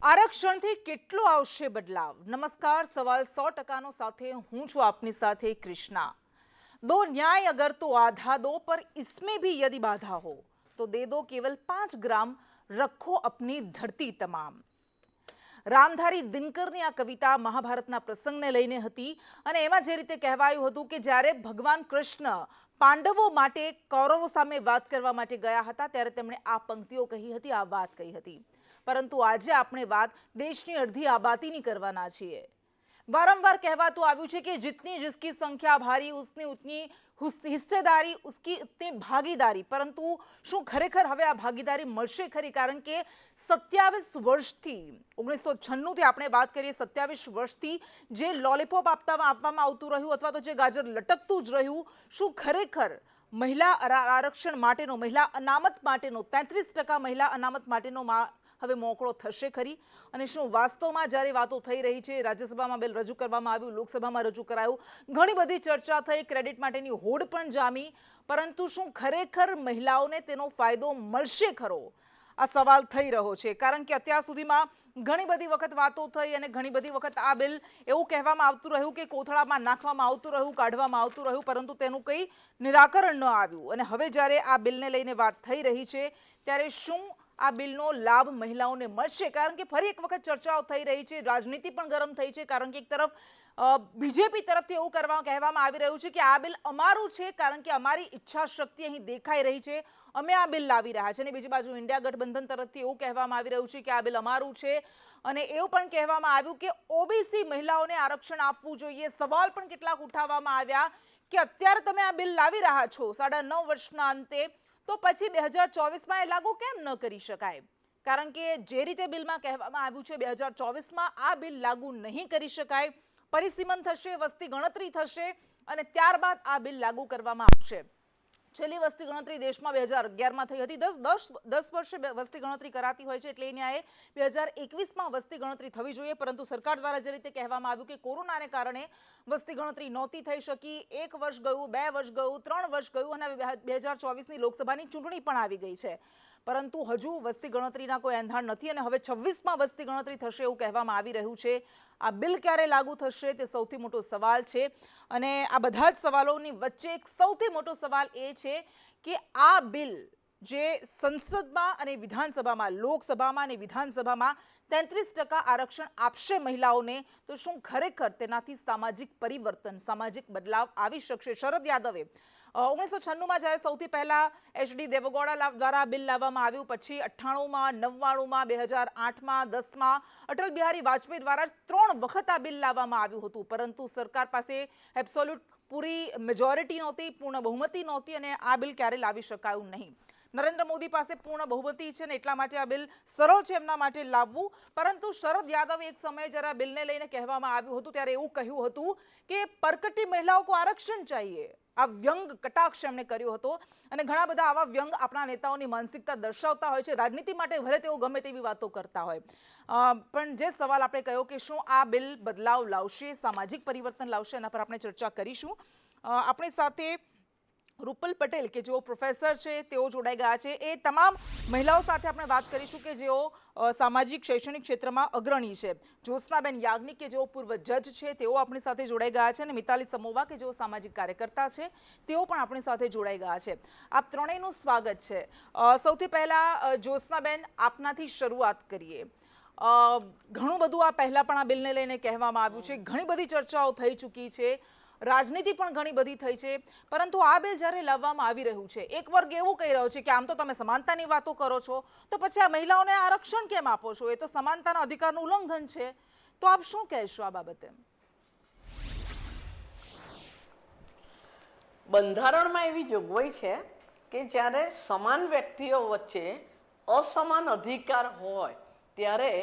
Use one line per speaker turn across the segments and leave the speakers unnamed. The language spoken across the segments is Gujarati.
આરક્ષણથી કેટલો આવશે બદલાવ? નમસ્કાર, સવાલ 100% સાથે હું છું આપની સાથે કૃષ્ણા। दो न्याय अगर तो आधा दो, पर इसमें भी यदि बाधा हो तो दे दो केवल 5 ग्राम, रखो अपनी धरती तमाम। રામધારી દિનકરની આ કવિતા મહાભારતના પ્રસંગને લઈને હતી અને એમાં જે રીતે કહેવાયું હતું કે જ્યારે ભગવાન કૃષ્ણ પાંડવો માટે કૌરવો સામે વાત કરવા માટે ગયા હતા ત્યારે તેમણે આ પંક્તિઓ કહી હતી, આ વાત કહી હતી। પરંતુ આજે આપણે વાત દેશની અડધી આબાદીની કરવાના છીએ। वारंवार कहवातुं आव्युं छे कि जितनी जिसकी संख्या भारी उसनी उतनी हिस्सेदारी, उसकी इतनी भागीदारी। परंतु शुं खरेखर हवे आ भागीदारी मळशे खरी? कारण के 27 વર્ષથી 1996 થી આપણે વાત કરીએ, 27 વર્ષથી જે લોલીપોપ આપવામાં આવતું રહ્યું અથવા તો જે ગાજર લટકતું જ રહ્યું, શું ખરેખર મહિલા આરક્ષણ માટેનો, મહિલા અનામત માટેનો 33% મહિલા અનામત માટેનો હવે મોકળો થશે ખરી? અને શું વાસ્તવમાં જ્યારે વાતો થઈ રહી છે, રાજ્યસભામાં બિલ રજૂ કરવામાં આવ્યું, લોકસભામાં રજૂ કરાયું, ઘણી બધી ચર્ચા થઈ, ક્રેડિટ માટેની હોડ પણ જામી, પરંતુ શું ખરેખર મહિલાઓને તેનો ફાયદો મળશે ખરો? આ સવાલ થઈ રહ્યો છે। કારણ કે અત્યાર સુધીમાં ઘણી બધી વખત વાતો થઈ અને ઘણી બધી વખત આ બિલ એવું કહેવામાં આવતું રહ્યું કે કોથળામાં નાખવામાં આવતું રહ્યું, કાઢવામાં આવતું રહ્યું, પરંતુ તેનું કંઈ નિરાકરણ ન આવ્યું। અને હવે જ્યારે આ બિલને લઈને વાત થઈ રહી છે ત્યારે શું આ બિલનો લાભ મહિલાઓને મળશે? કારણ કે ફરી એક વખત ચર્ચાઓ થઈ રહી છે, રાજનીતિ પણ ગરમ થઈ છે। કારણ કે એક તરફ બીજેપી તરફથી એવું કહેવામાં આવી રહ્યું છે કે આ બિલ અમારું છે કારણ કે અમારી ઈચ્છા શક્તિ અહીં દેખાઈ રહી છે, અમે આ બિલ લાવી રહ્યા છે। અને બીજી બાજુ ઇન્ડિયા ગઠબંધન તરફથી એવું કહેવામાં આવી રહ્યું છે કે આ બિલ અમારું છે અને એવું પણ કહેવામાં આવ્યું કે ઓબીસી મહિલાઓને આરક્ષણ આપવું જોઈએ। સવાલ પણ કેટલાક ઉઠાવવામાં આવ્યા કે અત્યારે તમે આ બિલ લાવી રહ્યા છો 9.5 વર્ષના અંતે, તો પછી 2024માં એ લાગુ કેમ ન કરી શકાય? કારણ કે જે રીતે બિલમાં કહેવામાં આવ્યું છે 2024માં આ બિલ લાગુ નહીં કરી શકાય, પરિસીમન થશે, વસ્તી ગણતરી થશે અને ત્યારબાદ આ બિલ લાગુ કરવામાં આવશે। છેલ્લી વસ્તી ગણતરી દેશમાં 2011માં થઈ હતી। 10 વર્ષે વસ્તી ગણતરી કરાતી હોય છે, એટલે ન્યાયે 2021માં વસ્તી ગણતરી થવી જોઈએ, પરંતુ સરકાર દ્વારા જે રીતે કહેવામાં આવ્યું કે કોરોનાને કારણે વસ્તી ગણતરી નહોતી થઈ શકી, 1 વર્ષ ગયું, 2 વર્ષ ગયું, 3 વર્ષ ગયું અને 2024ની લોકસભાની ચૂંટણી પણ આવી ગઈ છે, પરંતુ હજુ વસ્તી ગણતરીના કોઈ એંધાણ નથી અને હવે 26માં વસ્તી ગણતરી થશે એવું કહેવામાં આવી રહ્યું છે। આ બિલ ક્યારે લાગુ થશે તે સૌથી મોટો સવાલ છે અને આ બધા જ સવાલોની વચ્ચે એક સૌથી મોટો સવાલ એ છે કે આ બિલ જે સંસદમાં અને વિધાનસભામાં, લોકસભામાં અને વિધાનસભામાં 33% આરક્ષણ આપશે મહિલાઓને, તો શું ખરેખર તેનાથી સામાજિક પરિવર્તન, સામાજિક બદલાવ આવી શકશે? શરદ યાદવે 1996માં જ્યારે સૌથી પહેલા એચડી દેવેગૌડા દ્વારા બિલ લાવવામાં આવ્યું, પછી 98માં, 99માં, 2008માં, 10માં અટલ બિહારી વાજપેયી દ્વારા 3 વખત આ બિલ લાવવામાં આવ્યું હતું, પરંતુ સરકાર પાસે એબ્સોલ્યુટ પૂરી મેજોરિટી નહોતી, પૂર્ણ બહુમતી નહોતી અને આ બિલ ક્યારે લાવી શકાયું નહીં। નરેન્દ્ર મોદી પાસે પૂર્ણ બહુમતી છે ને એટલા માટે આ બિલ સરળ છે એમના માટે લાવવું, પરંતુ શરદ યાદવે એક સમયે જ્યારે આ બિલને લઈને કહેવામાં આવ્યું હતું ત્યારે એવું કહ્યું હતું કે પરકટી મહિલાઓ કો આરક્ષણ ચાહીએ। આ વ્યંગ કટાક્ષ એમણે કર્યો હતો અને ઘણા બધા આવા વ્યંગ આપણા નેતાઓની માનસિકતા દર્શાવતા હોય છે, રાજનીતિ માટે ભલે તેઓ ગમે તેવી વાતો કરતા હોય, પણ જે સવાલ આપણે કહ્યો કે શું આ બિલ બદલાવ લાવશે, સામાજિક પરિવર્તન લાવશે, એના પર આપણે ચર્ચા કરીશું। આપણી સાથે રૂપલ પટેલ કે જેઓ પ્રોફેસર છે તેઓ જોડાઈ ગયા છે। એ તમામ મહિલાઓ સાથે આપણે વાત કરીશું કે જેઓ સામાજિક શૈક્ષણિક ક્ષેત્રમાં અગ્રણી છે। જ્યોત્સનાબેન યાજ્ઞિક કે જેઓ પૂર્વ જજ છે તેઓ આપણી સાથે જોડાઈ ગયા છે અને મિતાલી સમોવા કે જેઓ સામાજિક કાર્યકર્તા છે તેઓ પણ આપણી સાથે જોડાઈ ગયા છે। આપ ત્રણેયનું સ્વાગત છે। સૌથી પહેલા જ્યોત્સનાબેન, આપનાથી શરૂઆત કરીએ। ઘણું બધું આ પહેલા પણ આ બિલને લઈને કહેવામાં આવ્યું છે, ઘણી બધી ચર્ચાઓ થઈ ચૂકી છે, રાજનીતિ પણ ઘણી બધી થઈ છે, પરંતુ આ બિલ જ્યારે લાવવામાં આવી રહ્યું છે, એક વર્ગ એવું કહી રહ્યો છે કે આમ તો તમે સમાનતાની વાતો કરો છો, તો પછી આ મહિલાઓને આરક્ષણ કેમ આપો છો? એ તો સમાનતાના અધિકારનું ઉલ્લંઘન છે। તો આપ શું કહેશો આ બાબતે?
બંધારણમાં એવી જોગવાઈ છે કે જ્યારે સમાન વ્યક્તિઓ વચ્ચે અસમાન અધિકાર હોય ત્યારે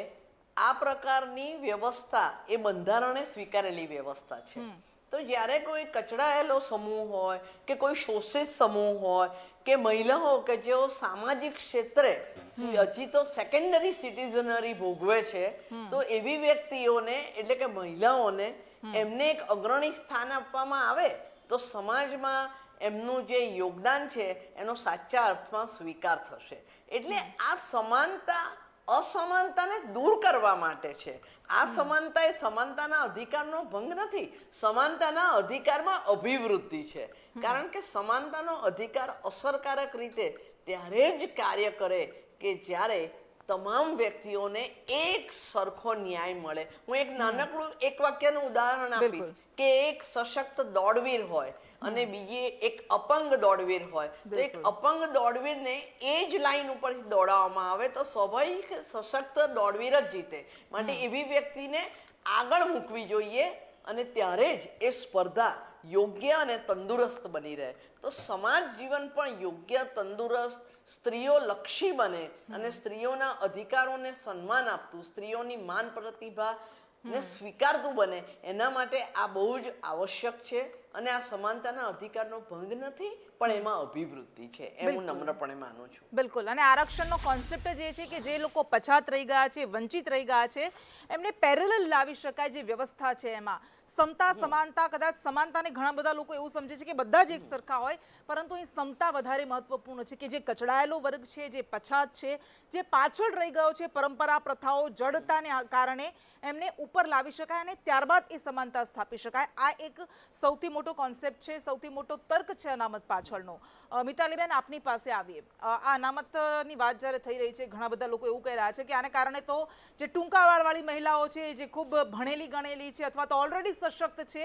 આ પ્રકારની વ્યવસ્થા એ બંધારણે સ્વીકારેલી વ્યવસ્થા છે। તો જ્યારે કોઈ કચડાયેલો સમૂહ હોય કે કોઈ શોષિત સમૂહ હોય કે મહિલાઓ કે જેઓ સામાજિક ક્ષેત્રે હજી તો સેકન્ડરી સિટીઝનરી ભોગવે છે, તો એવી વ્યક્તિઓને એટલે કે મહિલાઓને એમને એક અગ્રણી સ્થાન આપવામાં આવે તો સમાજમાં એમનું જે યોગદાન છે એનો સાચા અર્થમાં સ્વીકાર થશે। એટલે આ સમાનતા અસમાનતાને દૂર કરવા માટે છે. આ સમાનતા એ સમાનતાના અધિકારનો ભંગ નથી, સમાનતાના અધિકારમાં અભિવૃદ્ધિ છે. કારણ કે સમાનતાનો અધિકાર અસરકારક રીતે ત્યારે જ કાર્ય કરે કે જ્યારે તમામ વ્યક્તિઓને એક સરખો ન્યાય મળે. હું એક નાનકડું એક વાક્યનું ઉદાહરણ આપીશ કે એક સશક્ત દોડવીર હોય અને બીજી એક અપંગ દોડવીર હોય, તો એક અપંગ દોડવીરને એ જ લાઈન ઉપરથી દોડાવવામાં આવે તો સ્વાભાવિક સશક્ત દોડવીર જ જીતે. માટે એવી વ્યક્તિને આગળ મૂકવી જોઈએ અને ત્યારે જ એ સ્પર્ધા યોગ્ય અને તંદુરસ્ત બની રહે. તો સમાજ જીવન પણ યોગ્ય, તંદુરસ્ત, સ્ત્રીઓ લક્ષી બને અને સ્ત્રીઓના અધિકારોને સન્માન આપતું, સ્ત્રીઓની માન પ્રતિભા ને સ્વીકારતું બને, એના માટે આ બહુ જ આવશ્યક છે. અને આ સમાનતાના અધિકારનો ભંગ નથી, પણ એમાં અભિવૃદ્ધિ છે, એમ હું નમ્રપણે માનું છું.
બિલકુલ. અને આરક્ષણનો કોન્સેપ્ટ જ એ છે કે જે લોકો પછાત રહી ગયા છે, વંચિત રહી ગયા છે, એમને પેરેલલ લાવી શકાય જે વ્યવસ્થા છે એમાં સમતા, સમાનતા. કદાચ સમાનતાને ઘણા બધા લોકો એવું સમજે છે કે બધા જ એક સરખા હોય, પરંતુ અહીં સમતા વધારે મહત્વપૂર્ણ છે કે જે કચડાયેલો વર્ગ છે, જે પછાત છે, જે પાછળ રહી ગયો છે પરંપરા, પ્રથાઓ, જડતાને કારણે એમને ઉપર લાવી શકાય અને ત્યારબાદ એ સમાનતા સ્થાપી શકાય. આ એક સૌથી મોટો કોન્સેપ્ટ છે, સૌથી મોટો તર્ક છે અનામત પાછળનો. મિતાલીબેન, આપની પાસે આવીએ. આ અનામતની વાત જ્યારે થઈ રહી છે, ઘણા બધા લોકો એવું કહી રહ્યા છે કે આને કારણે તો જે ટૂંકા વાળવાળી મહિલાઓ છે, જે ખૂબ ભણેલી ગણેલી છે અથવા તો ઓલરેડી સશક્ત છે,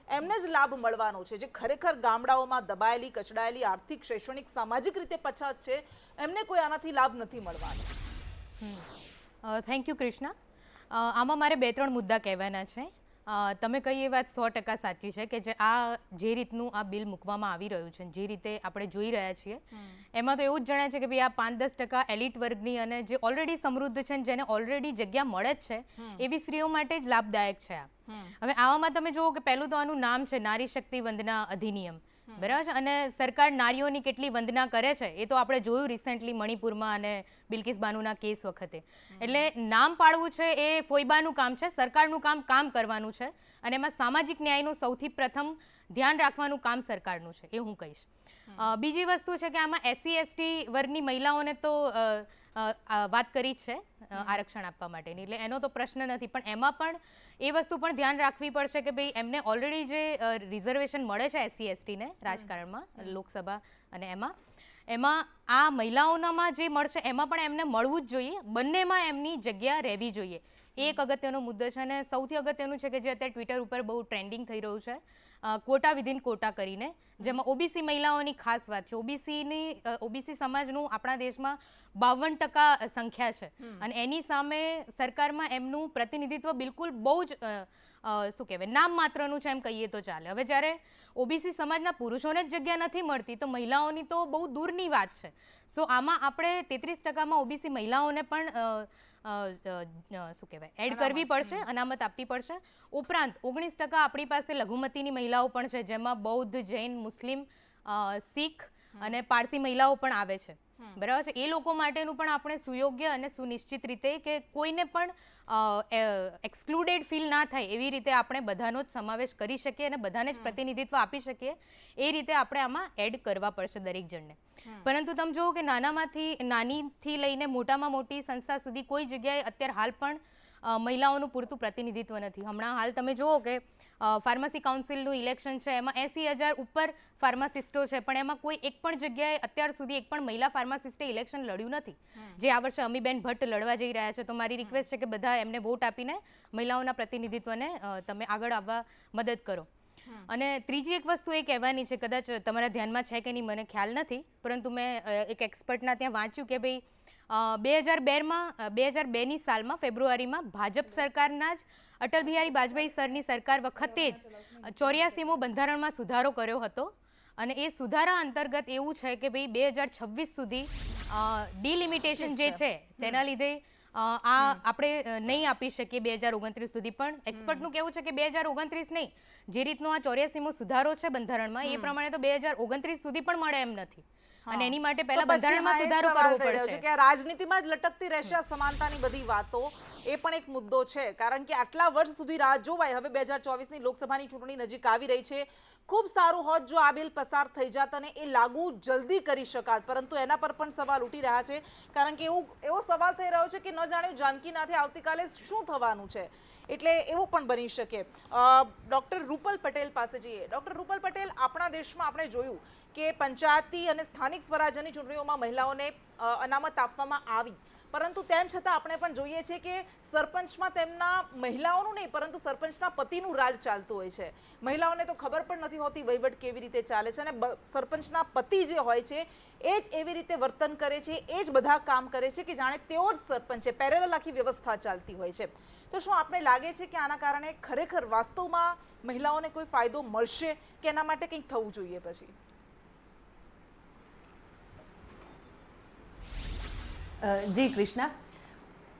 એમને જ લાભ મળવાનો છે. જે ખરેખર ગામડાઓમાં દબાયેલી, કચડાયેલી, આર્થિક, શૈક્ષણિક, સામાજિક રીતે પછાત છે, એમને કોઈ આનાથી લાભ નથી મળવાનો.
Thank you Krishna. આમાં મારે 2-3 મુદ્દા કહેવાના છે. તમે કહી એ વાત 100% સાચી છે કે જે રીતનું આ બિલ મૂકવામાં આવી રહ્યું છે, જે રીતે આપણે જોઈ રહ્યા છીએ, એમાં તો એવું જ જણાય છે કે ભાઈ આ 5-10% એલિટ વર્ગની અને જે ઓલરેડી સમૃદ્ધ છે, જેને ઓલરેડી જગ્યા મળે જ છે, એવી સ્ત્રીઓ માટે જ લાભદાયક છે આ. હવે આવામાં તમે જુઓ કે પહેલું તો આનું નામ છે નારી શક્તિ વંદના અધિનિયમ, બરાબર છે. અને સરકાર નારીઓની કેટલી વંદના કરે છે એ તો આપણે જોયું રિસેન્ટલી મણિપુરમાં અને બિલ્કિસ બાનુના કેસ વખતે. એટલે નામ પાડવું છે એ ફોઈબાનું કામ છે, સરકારનું કામ કરવાનું છે. અને એમાં સામાજિક ન્યાયનું સૌથી પ્રથમ ધ્યાન રાખવાનું કામ સરકારનું છે, એ હું કહીશ. બીજી વસ્તુ છે કે આમાં SC ST વર્ગની મહિલાઓને તો વાત કરી જ છે આરક્ષણ આપવા માટેની, એટલે એનો તો પ્રશ્ન નથી. પણ એમાં પણ એ વસ્તુ પણ ધ્યાન રાખવી પડશે કે ભાઈ એમને ઓલરેડી જે રિઝર્વેશન મળે છે SC ST ને રાજકારણમાં, લોકસભા અને એમાં આ મહિલાઓનામાં જે મળશે એમાં પણ એમને મળવું જ જોઈએ. બંનેમાં એમની જગ્યા રહેવી જોઈએ, એ એક અગત્યનો મુદ્દો છે. અને સૌથી અગત્યનું છે કે જે અત્યારે ટ્વિટર ઉપર બહુ ટ્રેન્ડિંગ થઈ રહ્યું છે, કોટા વિધિન કોટા કરીને, જેમાં OBC મહિલાઓની ખાસ વાત છે. OBC સમાજનું આપણા દેશમાં 52% સંખ્યા છે અને એની સામે સરકારમાં એમનું પ્રતિનિધિત્વ બિલકુલ બહુ જ શું કહેવાય નામ માત્રનું છે એમ કહીએ તો ચાલે. હવે જ્યારે OBC સમાજના પુરુષોને જ જગ્યા નથી મળતી તો મહિલાઓની તો બહુ દૂરની વાત છે. સો આમાં આપણે 33%માં OBC મહિલાઓને પણ શું કહેવાય એડ કરવી પડશે, અનામત આપવી પડશે. ઉપરાંત 19% આપણી પાસે લઘુમતીની મહિલાઓ પણ છે, જેમાં બૌદ્ધ, જૈન, મુસ્લિમ, શીખ અને પારસી મહિલાઓ પણ આવે છે, બરાબર છે. એ લોકો માટેનું પણ આપણે સુયોગ્ય અને સુનિશ્ચિત રીતે કે કોઈને પણ એક્સક્લુડેડ ફીલ ના થાય એવી રીતે આપણે બધાનો જ સમાવેશ કરી શકીએ અને બધાને જ પ્રતિનિધિત્વ આપી શકીએ, એ રીતે આપણે આમાં એડ કરવા પડશે દરેક જણને. પરંતુ તમે જુઓ કે નાનીથી લઈને મોટામાં મોટી સંસ્થા સુધી કોઈ જગ્યાએ અત્યારે હાલ પણ મહિલાઓનું પૂરતું પ્રતિનિધિત્વ નથી. હમણાં હાલ તમે જુઓ કે ફાર્મસી કાઉન્સિલનું ઇલેક્શન છે, એમાં 80,000 ઉપર ફાર્માસિસ્ટો છે, પણ એમાં કોઈ એક પણ જગ્યાએ અત્યાર સુધી એક પણ મહિલા ફાર્માસિસ્ટે ઇલેક્શન લડ્યું નથી. જે આ વર્ષે અમીબેન ભટ્ટ લડવા જઈ રહ્યા છે, તો મારી રિક્વેસ્ટ છે કે બધા એમને વોટ આપીને મહિલાઓના પ્રતિનિધિત્વને તમે આગળ આવવા મદદ કરો. અને ત્રીજી એક વસ્તુ એ કહેવાની છે, કદાચ તમારા ધ્યાનમાં છે કે નહીં મને ખ્યાલ નથી, પરંતુ મેં એક એક્સપર્ટના ત્યાં વાંચ્યું કે ભાઈ 2002ની સાલમાં ફેબ્રુઆરીમાં ભાજપ સરકારના જ અટલ બિહારી વાજપેયી સરની સરકાર વખતે જ 84મો બંધારણમાં સુધારો કર્યો હતો. અને એ સુધારા અંતર્ગત એવું છે કે ભાઈ 2026 સુધી ડિલિમિટેશન જે છે તેના લીધે આપણે નહીં આપી શકીએ 2029 સુધી. પણ એક્સપર્ટનું કહેવું છે કે 2029 નહીં, જે રીતનો આ 84મો સુધારો છે બંધારણમાં એ પ્રમાણે તો 2029 સુધી પણ મળે એમ નથી. અને એની માટે પહેલા બંધારણમાં સુધારો કરવો પડશે.
કે રાજનીતિમાં જ લટકતી રહેશે સમાનતાની બધી વાતો, એ પણ એક મુદ્દો છે. કારણ કે આટલા વર્ષ સુધી રાહ જોવાય, હવે 2024ની લોકસભાની ચૂંટણી નજીક આવી રહી છે, ખૂબ સારું હોત જો આ બિલ પસાર થઈ જાત અને એ લાગુ જલ્દી કરી શકાત, પરંતુ એના પર પણ સવાલ ઉઠી રહ્યા છે, કારણ કે એવો સવાલ થઈ રહ્યો છે કે ન જાણ્યું જાનકીનાથે આવતીકાલે શું થવાનું છે, એટલે એવું પણ બની શકે. ડૉક્ટર રૂપલ પટેલ પાસે જઈએ. ડૉક્ટર રૂપલ પટેલ, આપણા દેશમાં આપણે જોયું કે પંચાયતી અને સ્થાનિક સ્વરાજ્યની ચૂંટણીઓમાં મહિલાઓને અનામત આપવામાં આવી, પરંતુ તેમ છતાં આપણે પણ જોઈએ છીએ કે સરપંચમાં તેમના મહિલાઓનું નહીં પરંતુ સરપંચના પતિનું રાજ ચાલતું હોય છે. મહિલાઓને તો ખબર પણ નથી હોતી વહીવટ કેવી રીતે ચાલે છે, અને સરપંચના પતિ જે હોય છે એ જ એવી રીતે વર્તન કરે છે, એ જ બધા કામ કરે છે કે જાણે તેઓ જ સરપંચ છે, પેરેલલ આખી વ્યવસ્થા ચાલતી હોય છે. તો શું આપને લાગે છે કે આના કારણે ખરેખર વાસ્તવમાં મહિલાઓને કોઈ ફાયદો મળશે કે એના માટે કંઈક થવું જોઈએ? પછી
જી કૃષ્ણા,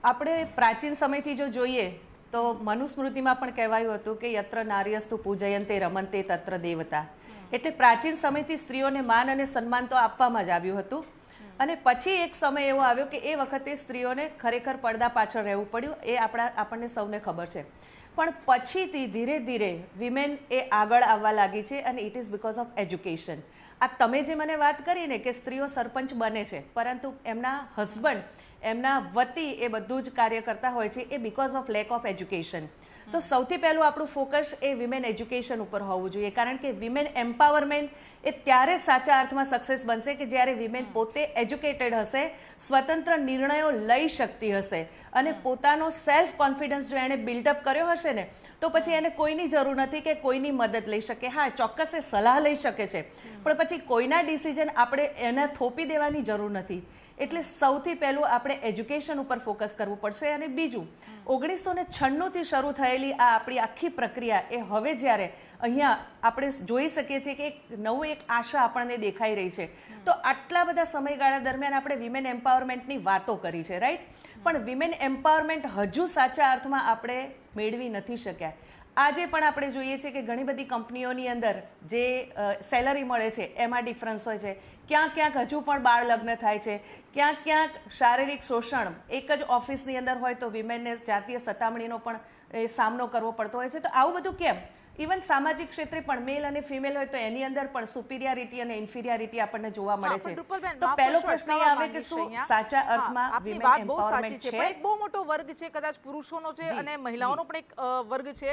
આપણે પ્રાચીન સમયથી જો જોઈએ તો મનુસ્મૃતિમાં પણ કહેવાયું હતું કે યત્ર નાર્યસ્તુ પૂજયંતે રમંતે તત્ર દેવતા, એટલે પ્રાચીન સમયથી સ્ત્રીઓને માન અને સન્માન તો આપવામાં જ આવ્યું હતું. અને પછી એક સમય એવો આવ્યો કે એ વખતે સ્ત્રીઓને ખરેખર પડદા પાછળ રહેવું પડ્યું, એ આપણને સૌને ખબર છે. પણ પછીથી ધીરે ધીરે વિમેન એ આગળ આવવા લાગી છે, અને it is because of education. આ તમે જે મને વાત કરી ને કે સ્ત્રીઓ સરપંચ બને છે પરંતુ એમના હસબન્ડ, એમના વતી એ બધું જ કાર્ય કરતા હોય છે, એ because of lack of education. તો સૌથી પહેલું આપણું ફોકસ એ વિમેન એજ્યુકેશન ઉપર હોવું જોઈએ, કારણ કે વિમેન એમ્પાવરમેન્ટ એ ત્યારે સાચા અર્થમાં સક્સેસ બનશે કે જ્યારે વિમેન પોતે એજ્યુકેટેડ હશે, સ્વતંત્ર નિર્ણયો લઈ શકતી હશે, અને પોતાનો સેલ્ફ કોન્ફિડન્સ જો એણે બિલ્ડઅપ કર્યો હશે ને, તો પછી એને કોઈની જરૂર નથી કે કોઈની મદદ લઈ શકે. હા, ચોક્કસ એ સલાહ લઈ શકે છે, પણ પછી કોઈના ડિસિઝન આપણે એને થોપી દેવાની જરૂર નથી. એટલે સૌથી પહેલું આપણે એજ્યુકેશન ઉપર ફોકસ કરવું પડશે. અને બીજું, 1996થી શરૂ થયેલી આ આપણી આખી પ્રક્રિયા એ હવે જ્યારે અહીંયા આપણે જોઈ શકીએ છીએ કે એક આશા આપણને દેખાઈ રહી છે. તો આટલા બધા સમયગાળા દરમિયાન આપણે વિમેન એમ્પાવરમેન્ટની વાતો કરી છે, રાઈટ? પણ વિમેન એમ્પાવરમેન્ટ હજુ સાચા અર્થમાં આપણે મેળવી નથી શક્યા. આજે પણ આપણે જોઈએ છીએ કે ઘણી બધી કંપનીઓની અંદર જે સેલરી મળે છે એમાં ડિફરન્સ હોય છે, ક્યાંક ક્યાંક હજુ પણ બાળ લગ્ન થાય છે, ક્યાંક ક્યાંક શારીરિક શોષણ એક જ ઓફિસની અંદર હોય તો વિમેનને જાતીય સતામણીનો પણ સામનો કરવો પડતો હોય છે. તો આવું બધું કેમ? ઇવન સામાજિક ક્ષેત્રે પણ મેલ અને ફિમેલ હોય તો એની અંદર પણ સુપિરિયરિટી અને ઇન્ફિરિયરિટી આપણને જોવા મળે છે. તો પહેલો પ્રશ્ન એ આવે કે શું સાચા અર્થમાં
આપની
વિમેન
વાત બહુ સાચી
એમ્પાવરમેન્ટ
છે,
છે?
પણ એક બહુ મોટો વર્ગ છે, કદાચ પુરુષોનો છે અને મહિલાઓનો પણ એક વર્ગ છે,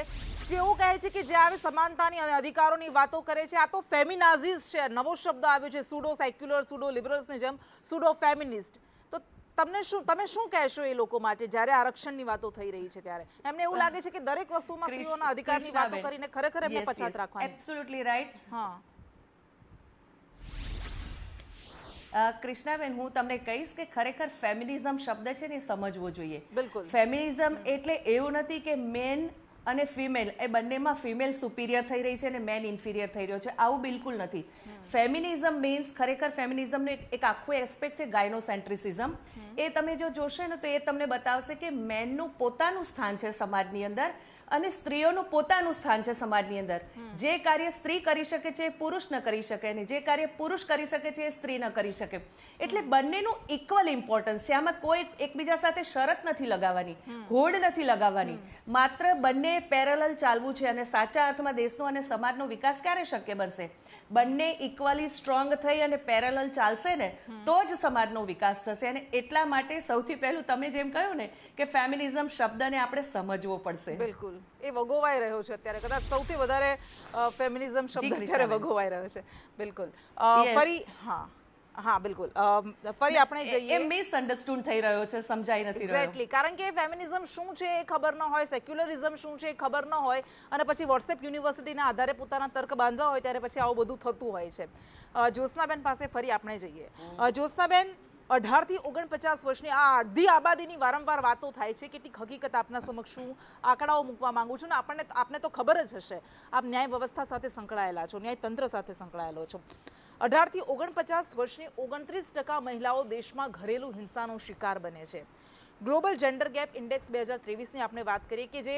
જે એવું કહે છે કે જે આવે સમાનતાની અને અધિકારોની વાતો કરે છે, આ તો ફેમિનાઝિસ છે. નવો શબ્દ આવ્યો છે, સુડો સેક્યુલર, સુડો લિબરલ્સની જેમ સુડો ફેમિનિસ્ટ. તો તમે શું કહેશો એ લોકો માટે જ્યારે આરક્ષણની વાતો થઈ રહી છે ત્યારે? એમને એવું લાગે છે કે દરેક વસ્તુમાં સ્ત્રીઓના અધિકારની વાતો કરીને ખરેખર એમને પછાત રાખવાની.
Absolutely right.
હા,
કૃષ્ણાબેન, હું તમને કહીશ કે ખરેખર ફેમિનિઝમ શબ્દ છે ને એ સમજવો જોઈએ.
બિલકુલ.
ફેમિનિઝમ એટલે એવું નથી કે મેન અને ફિમેલ એ બંનેમાં ફિમેલ સુપિરિયર થઈ રહી છે અને મેન ઇન્ફિરિયર થઈ રહ્યો છે, આવું બિલકુલ નથી. ફેમિનિઝમ મીન્સ ખરેખર ફેમિનિઝમનું એક આખું એસ્પેક્ટ છે ગાયનોસેન્ટ્રિસિઝમ. એ તમે જો જોશો ને તો એ તમને બતાવશે કે મેનનું પોતાનું સ્થાન છે સમાજની અંદર અને સ્ત્રીઓનું પોતાનું સ્થાન છે સમાજની અંદર. જે કાર્ય સ્ત્રી કરી શકે છે એ પુરુષ ન કરી શકે, અને જે કાર્ય પુરુષ કરી શકે છે એ સ્ત્રી ન કરી શકે. એટલે બંનેનું ઇક્વલ ઇમ્પોર્ટન્સ છે. આમાં કોઈ એકબીજા સાથે શરત નથી લગાવવાની, હોડ નથી લગાવવાની, માત્ર બંને પેરેલલ ચાલવું છે. અને સાચા અર્થમાં દેશનો અને સમાજનો વિકાસ ક્યારે શક્ય બનશે? બંને ઇક્વલી સ્ટ્રોંગ થઈ અને પેરેલલ ચાલશે ને તો જ સમાજનો વિકાસ થશે. અને એટલા માટે સૌથી પહેલું તમે જેમ કહ્યું ને કે ફેમિનિઝમ શબ્દને આપણે સમજવો પડશે.
બિલકુલ, એ વગોવાઈ રહ્યો છે અત્યારે, કદાચ સૌથી વધારે ફેમિનિઝમ શબ્દ અત્યારે વગોવાઈ રહ્યો છે. બિલકુલ. ફરી હા બિલકુલ, ફરી આપણે જઈએ.
એ મિસઅન્ડરસ્ટુન્ડ થઈ રહ્યો છે, સમજાઈ નથી રહ્યો.
એક્ઝેક્ટલી, કારણ કે ફેમિનિઝમ શું છે એ ખબર ન હોય, સેક્યુલરિઝમ શું છે એ ખબર ન હોય, અને પછી વોટ્સએપ યુનિવર્સિટીના આધારે પોતાના તર્ક બાંધવા હોય ત્યારે પછી આવું બધું થતું હોય છે. જ્યોત્સનાબેન પાસે ફરી આપણે જઈએ. જ્યોત્સનાબેન, 18 થી 49 વર્ષની આ અડધી આબાદીની વારંવાર વાતો થાય છે. કેટલીક હકીકત આપના સમક્ષ હું આંકડાઓ મૂકવા માંગુ છું, ને આપને તો ખબર જ હશે, આપ ન્યાય વ્યવસ્થા સાથે સંકળાયેલા છો, ન્યાયતંત્ર સાથે સંકળાયેલો છો. 18 થી 49 વર્ષની 29% મહિલાઓ દેશમાં ઘરેલું હિંસાનો શિકાર બને છે. ગ્લોબલ જેન્ડર ગેપ ઇન્ડેક્સ 2023ની આપણે વાત કરીએ કે જે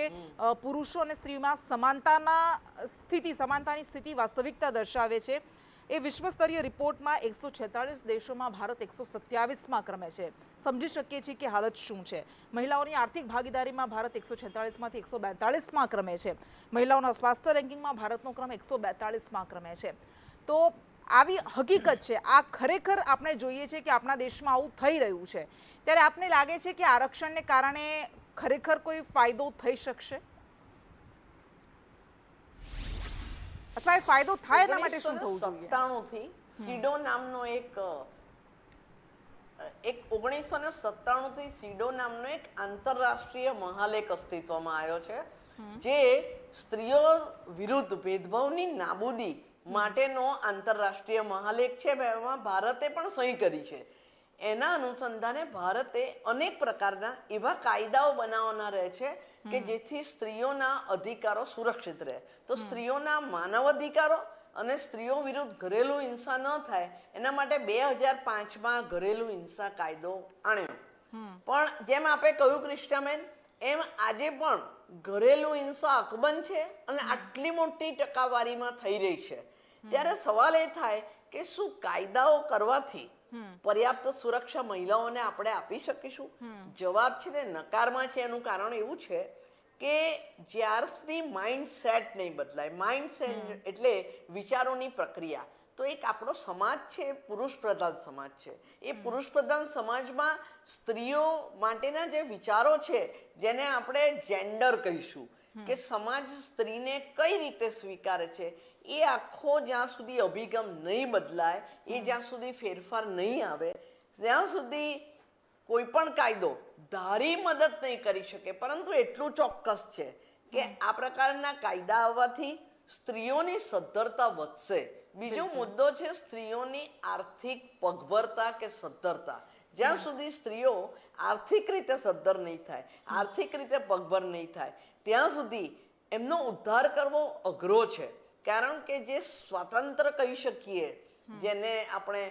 પુરુષો અને સ્ત્રીમાં સમાનતાની સ્થિતિ વાસ્તવિકતા દર્શાવે છે. એ વિશ્વ સ્તરીય રિપોર્ટમાં 146 દેશોમાં ભારત 127માં ક્રમે છે. સમજી શકીએ છીએ કે હાલત શું છે. મહિલાઓની આર્થિક ભાગીદારીમાં ભારત 146માંથી 142માં ક્રમે છે. મહિલાઓના સ્વાસ્થ્ય રેન્કિંગમાં ભારતનો ક્રમ 142માં ક્રમે છે. તો આવી હકીકત છે. આ ખરેખર આપણે જોઈએ છે કે આપણા દેશમાં આવું થઈ રહ્યું છે. ત્યારે આપને લાગે છે કે આરક્ષણને કારણે ખરેખર કોઈ ફાયદો થઈ શકશે, અથવા એ ફાયદો થાય એના માટે શું થવું જોઈએ?
1997 થી સીડો નામનો એક 1997 થી સીડો નામનો એક આંતરરાષ્ટ્રીય મહાલેખ અસ્તિત્વમાં આવ્યો છે, જે સ્ત્રીઓ વિરુદ્ધ ભેદભાવની નાબૂદી માટેનો આંતરરાષ્ટ્રીય મહાલેખ છે. એમાં ભારતે પણ સહી કરી છે. એના અનુસંધાને ભારતે અનેક પ્રકારના એવા કાયદાઓ બનાવવાના રહે છે કે જેથી સ્ત્રીઓના અધિકારો સુરક્ષિત રહે. તો સ્ત્રીઓના માનવ અધિકારો અને સ્ત્રીઓ વિરુદ્ધ ઘરેલું હિંસા ન થાય એના માટે 2005માં ઘરેલું હિંસા કાયદો આણ્યો. પણ જેમ આપણે કહ્યું કૃષ્ણાબેન, એમ આજે પણ ઘરેલું હિંસા અકબંધ છે અને આટલી મોટી ટકાવારીમાં થઈ રહી છે. ત્યારે સવાલ એ થાય કે શું કાયદાઓ કરવાથી પર્યાપ્ત સુરક્ષા મહિલાઓને આપણે આપી શકીશું? જવાબ છે ને નકારમાં છે. એનું કારણ એવું છે કે જ્યાર સુધી માઇન્ડ સેટ નહીં બદલાય, માઇન્ડ સેટ એટલે વિચારોની પ્રક્રિયા, તો એક આપણો સમાજ છે પુરુષ પ્રધાન સમાજ છે. એ પુરુષ પ્રધાન સમાજમાં સ્ત્રીઓ માટેના જે વિચારો છે, જેને આપણે જેન્ડર કહીશું, કે સમાજ સ્ત્રીને કઈ રીતે સ્વીકારે છે, એ આખો જ્યાં સુધી અભિગમ નહીં બદલાય, એ જ્યાં સુધી ફેરફાર નહીં આવે, ત્યાં સુધી કોઈ પણ કાયદો ધારી મદદ નહીં કરી શકે. પરંતુ એટલું ચોક્કસ છે કે આ પ્રકારના કાયદા આવવાથી સ્ત્રીઓની સદ્ધરતા વધશે. બીજો મુદ્દો છે સ્ત્રીઓની આર્થિક પગભરતા કે સદ્ધરતા. જ્યાં સુધી સ્ત્રીઓ આર્થિક રીતે સદ્ધર નહીં થાય, આર્થિક રીતે પગભર નહીં થાય, ત્યાં સુધી એમનો ઉદ્ધાર કરવો અઘરો છે. કારણ કે જે સ્વાતંત્ર્ય કહી શકીએ, જેને આપણે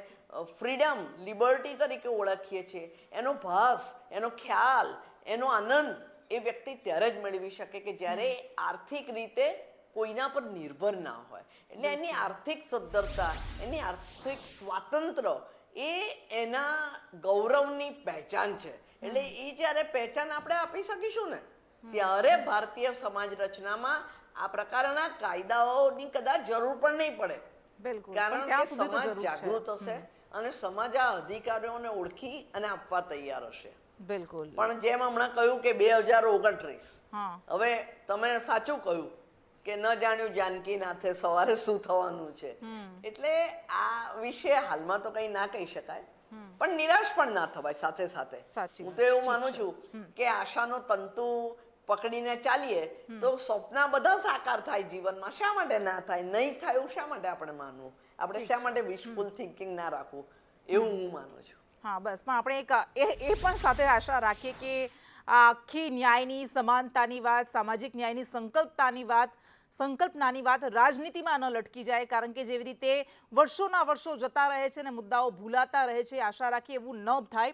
ફ્રીડમ, લિબર્ટી તરીકે ઓળખીએ છીએ, એનો ભાસ, એનો ખ્યાલ, એનો આનંદ એ વ્યક્તિ ત્યારે જ મેળવી શકે કે જ્યારે આર્થિક રીતે કોઈના પર નિર્ભર ના હોય. એટલે એની આર્થિક સદ્ધરતા, એની આર્થિક સ્વાતંત્ર્ય એ એના ગૌરવની પહેચાન છે. એટલે એ જ્યારે પહેચાન આપણે આપી શકીશું ને, ત્યારે ભારતીય સમાજ રચનામાં આ પ્રકારના કાયદાઓની કદાચ જરૂર પણ નહીં પડે.
બિલકુલ.
કારણ
પણ
કે
ત્યાં સુધી તો
સમાજ
જરૂર છે.
જાગૃત હશે અને સમાજ આ અધિકારીઓને ઓળખી અને આપવા તૈયાર હશે.
બિલકુલ.
પણ જેમ હમણાં કહ્યું કે 2029,
હા,
હવે તમે સાચું કહ્યું કે ન જાણ્યું જાનકી નાથે સવારે શું થવાનું છે. એટલે આ વિશે હાલમાં તો કંઈ ના કહી શકાય, પણ નિરાશ પણ ના થવાય સાથે સાથે.
સાચી
હું
વાત
તો એવું
છે.
માનું છું કે આશાનો તંતુ પકડીને ચાલીએ તો સપના બધા સાકાર થાય જીવનમાં. શા માટે ના થાય? નહીં થાય એવું શા માટે આપણે માનવું? આપણે શા માટે વિશફુલ થિંકિંગ ના રાખવું? એવું હું માનું છું.
હા, બસ. પણ આપણે એ પણ સાથે આશા રાખીએ કે આ આખી ન્યાયની, સમાનતાની વાત, સામાજિક ન્યાયની સંકલ્પનાની વાત રાજનીતિમાં ન લટકી જાય. કારણ કે જેવી રીતે વર્ષોના વર્ષો જતા રહે છે અને મુદ્દાઓ ભૂલાતા રહે છે, આશા રાખીએ એવું ન થાય.